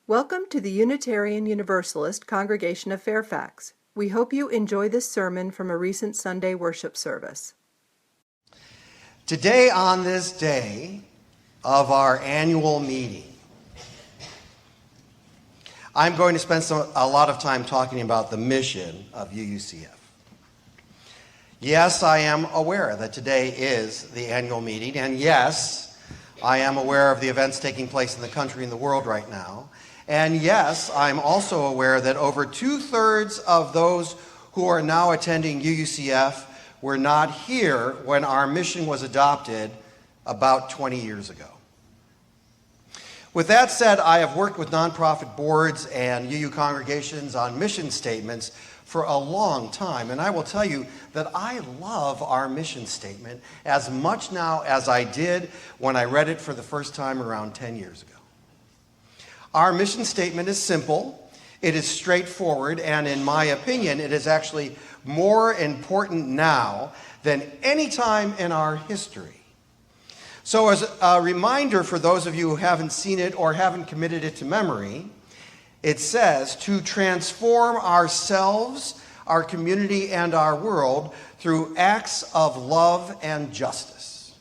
Welcome to the Unitarian Universalist Congregation of Fairfax. We hope you enjoy this sermon from a recent Sunday worship service. Today, on this day of our annual meeting, I'm going to spend a lot of time talking about the mission of UUCF. Yes, I am aware that today is the annual meeting, and yes, I am aware of the events taking place in the country and the world right now. And yes, I'm also aware that over 2/3 of those who are now attending UUCF were not here when our mission was adopted about 20 years ago. With that said, I have worked with nonprofit boards and UU congregations on mission statements for a long time, and I will tell you that I love our mission statement as much now as I did when I read it for the first time around 10 years ago. Our mission statement is simple, it is straightforward, and in my opinion, it is actually more important now than any time in our history. So as a reminder for those of you who haven't seen it or haven't committed it to memory, it says to transform ourselves, our community, and our world through acts of love and justice.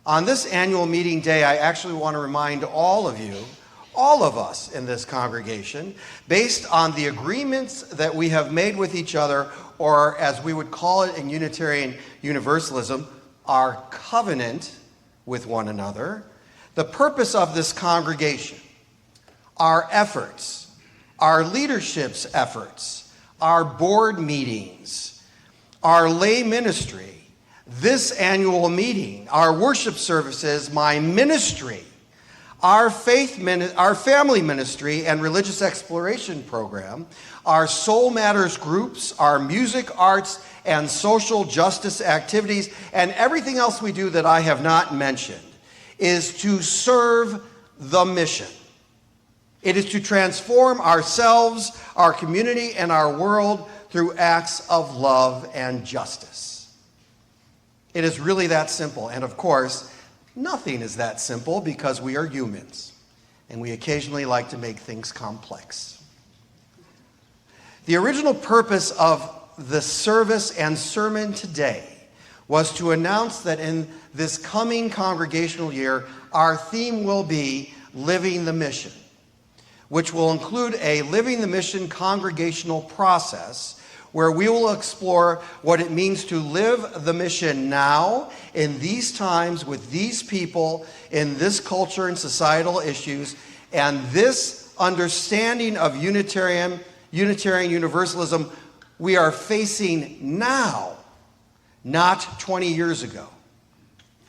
On this annual meeting day, I actually want to remind all of us in this congregation, based on the agreements that we have made with each other, or as we would call it in Unitarian Universalism, our covenant with one another, the purpose of this congregation, our efforts, our leadership's efforts, our board meetings, our lay ministry, this annual meeting, our worship services, my ministry, our family ministry and religious exploration program, our Soul Matters groups, our music, arts, and social justice activities, and everything else we do that I have not mentioned, is to serve the mission. It is to transform ourselves, our community, and our world through acts of love and justice. It is really that simple, and of course, nothing is that simple because we are humans, and we occasionally like to make things complex. The original purpose of the service and sermon today was to announce that in this coming congregational year, our theme will be Living the Mission, which will include a Living the Mission congregational process where we will explore what it means to live the mission now, in these times, with these people, in this culture and societal issues, and this understanding of Unitarian Universalism we are facing now, not 20 years ago,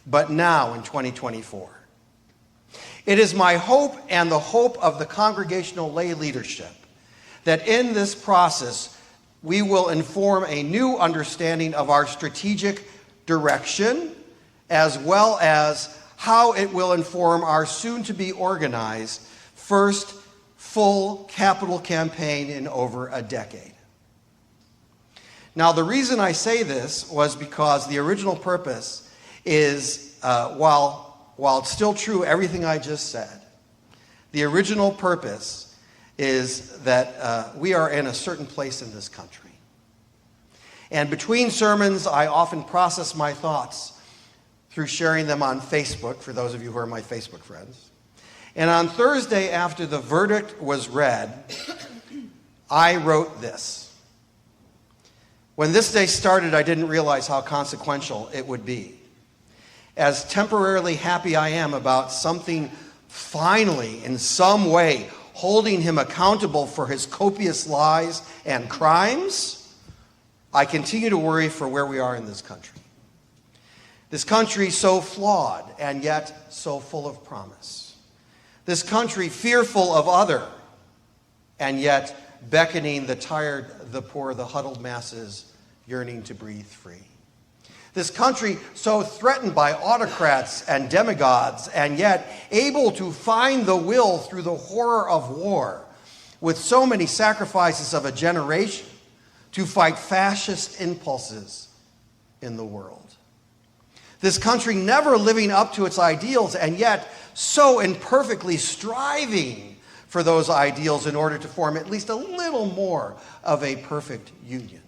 but now in 2024. It is my hope and the hope of the congregational lay leadership that in this process we will inform a new understanding of our strategic direction, as well as how it will inform our soon-to-be organized first full capital campaign in over a decade. Now, the reason I say this was because the original purpose is, while it's still true, everything I just said, the original purpose is that we are in a certain place in this country. And between sermons, I often process my thoughts through sharing them on Facebook, for those of you who are my Facebook friends. And on Thursday, after the verdict was read, I wrote this. When this day started, I didn't realize how consequential it would be. As temporarily happy I am about something finally, in some way, holding him accountable for his copious lies and crimes, I continue to worry for where we are in this country. This country so flawed and yet so full of promise. This country fearful of other and yet beckoning the tired, the poor, the huddled masses yearning to breathe free. This country so threatened by autocrats and demagogues and yet able to find the will through the horror of war, with so many sacrifices of a generation to fight fascist impulses in the world. This country never living up to its ideals and yet so imperfectly striving for those ideals in order to form at least a little more of a perfect union.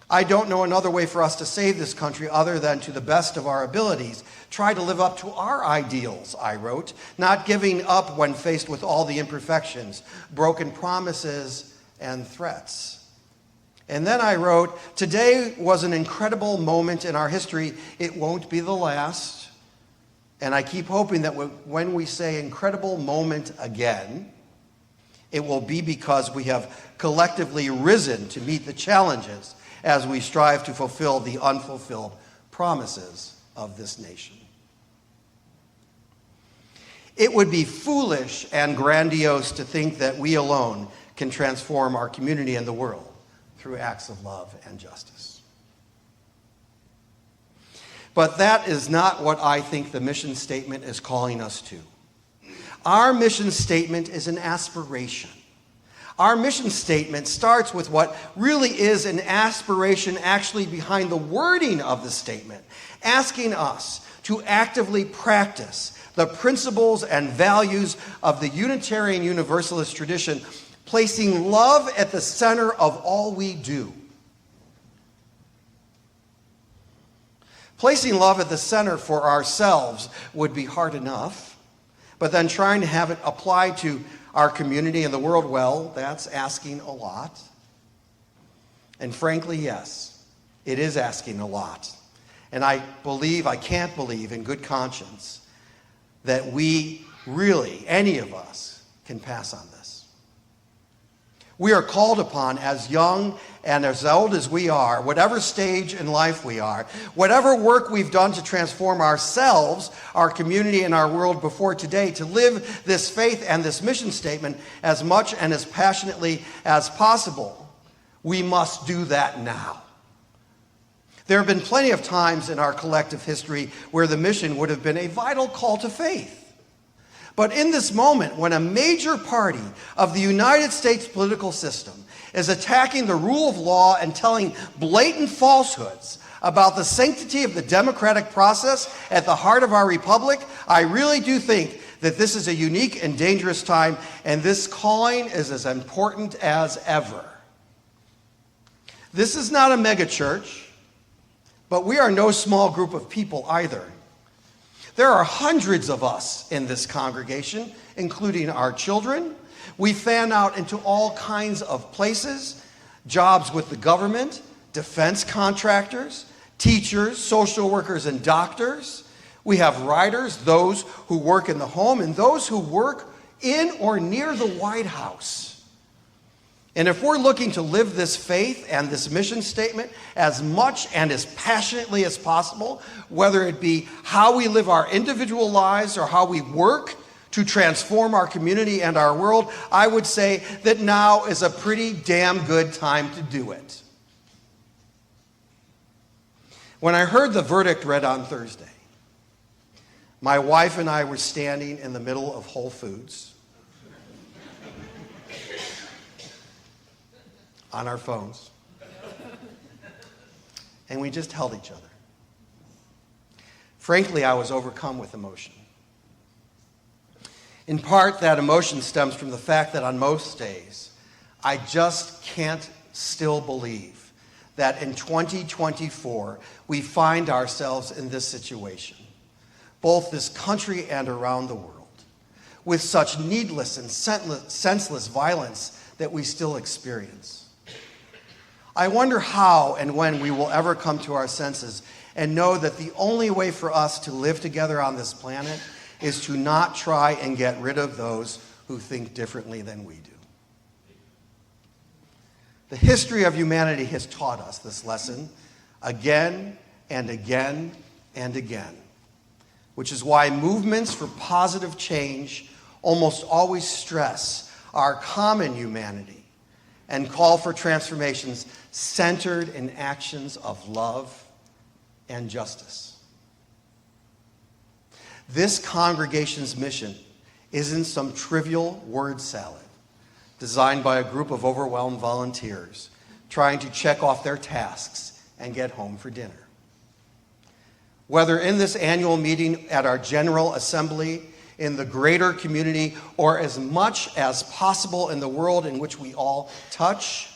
I don't know another way for us to save this country other than to the best of our abilities. Try to live up to our ideals, I wrote, not giving up when faced with all the imperfections, broken promises, and threats. And then I wrote, today was an incredible moment in our history. It won't be the last. And I keep hoping that when we say incredible moment again, it will be because we have collectively risen to meet the challenges as we strive to fulfill the unfulfilled promises of this nation. It would be foolish and grandiose to think that we alone can transform our community and the world through acts of love and justice. But that is not what I think the mission statement is calling us to. Our mission statement is an aspiration. Our mission statement starts with what really is an aspiration actually behind the wording of the statement, asking us to actively practice the principles and values of the Unitarian Universalist tradition, placing love at the center of all we do. Placing love at the center for ourselves would be hard enough, but then trying to have it apply to our community and the world, well, that's asking a lot. And frankly, yes, it is asking a lot. And I can't believe in good conscience that we really, any of us, can pass on this. We are called upon, as young and as old as we are, whatever stage in life we are, whatever work we've done to transform ourselves, our community, and our world before today, to live this faith and this mission statement as much and as passionately as possible. We must do that now. There have been plenty of times in our collective history where the mission would have been a vital call to faith. But in this moment, when a major party of the United States political system is attacking the rule of law and telling blatant falsehoods about the sanctity of the democratic process at the heart of our republic, I really do think that this is a unique and dangerous time, and this calling is as important as ever. This is not a megachurch, but we are no small group of people either. There are hundreds of us in this congregation, including our children. We fan out into all kinds of places, jobs with the government, defense contractors, teachers, social workers, and doctors. We have writers, those who work in the home, and those who work in or near the White House. And if we're looking to live this faith and this mission statement as much and as passionately as possible, whether it be how we live our individual lives or how we work to transform our community and our world, I would say that now is a pretty damn good time to do it. When I heard the verdict read on Thursday, my wife and I were standing in the middle of Whole Foods on our phones, and we just held each other. Frankly, I was overcome with emotion. In part, that emotion stems from the fact that on most days, I just can't still believe that in 2024, we find ourselves in this situation, both this country and around the world, with such needless and senseless violence that we still experience. I wonder how and when we will ever come to our senses and know that the only way for us to live together on this planet is to not try and get rid of those who think differently than we do. The history of humanity has taught us this lesson again and again and again, which is why movements for positive change almost always stress our common humanity and call for transformations centered in actions of love and justice. This congregation's mission isn't some trivial word salad designed by a group of overwhelmed volunteers trying to check off their tasks and get home for dinner. Whether in this annual meeting at our General Assembly, in the greater community, or as much as possible in the world in which we all touch,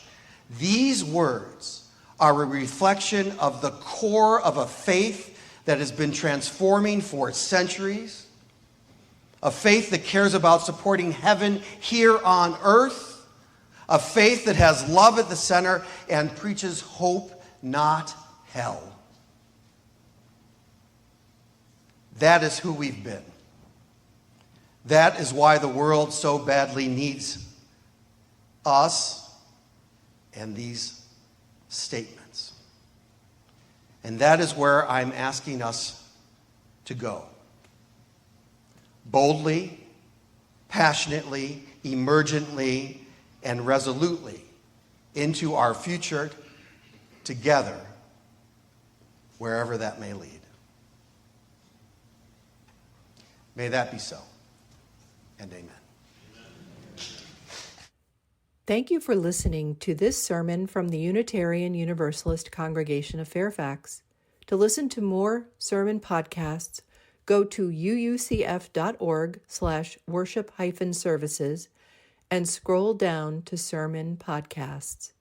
these words are a reflection of the core of a faith that has been transforming for centuries, a faith that cares about supporting heaven here on earth, a faith that has love at the center and preaches hope, not hell. That is who we've been. That is why the world so badly needs us and these statements. And that is where I'm asking us to go. Boldly, passionately, emergently, and resolutely into our future together, wherever that may lead. May that be so, and amen. Thank you for listening to this sermon from the Unitarian Universalist Congregation of Fairfax. To listen to more sermon podcasts, go to uucf.org/worship-services and scroll down to sermon podcasts.